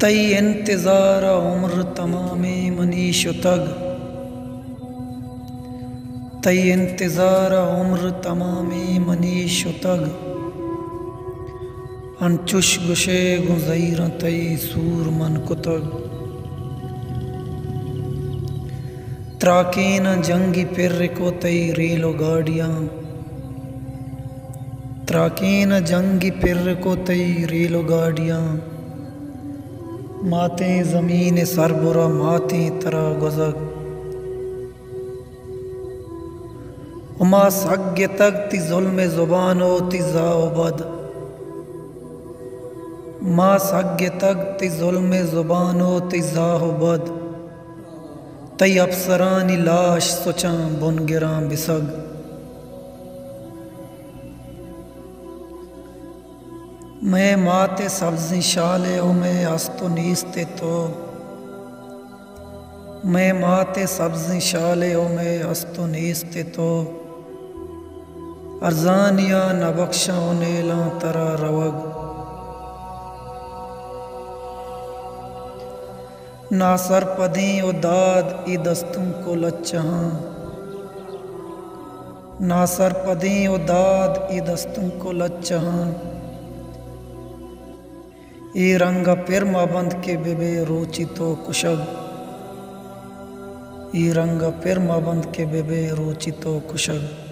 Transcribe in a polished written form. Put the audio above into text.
तई इंतज़ार उम्र तमामे मनीशो तग, तई इंतज़ार उम्र तमामे मनीशो तग, अनचुश गुशे गुज़ैर तई सूर मन कुतग। त्राकीन जंगी फिर को तई रेलो गाड़ियाँ, त्राकीन जंगी फिर को तई रेलो गाड़ियाँ, माते ज़मीन सरबुरा माते तरा गुज़ग। उमा सग्य तक ती जुल्म ज़ुबानो ती ज़ाओबद, माँ सग्य तक ती जुल्म ज़ुबानो ती ज़ाओबद, तई अफसरानी लाश सुचां बुन गिरां बिसग। मैं माते सब्ज़ी शाले ओ मैं अस्तो नीस्ते तो, मैं माते सब्ज़ी शाले ओ मैं अस्तो नीस्ते तो, अर्ज़ानिया न बख्शा नेला तरा रवग। ना सरपदी ओ दाद ई दस्तों को लच्चहाँ, ना सरपदी ओ दाद ई दस्तों को लच्चहाँ, ई रंग फिर मबंद के बेबे रोची तो कुशग, ई रंग फिर मबंद के बेबे रोची तो कुशग।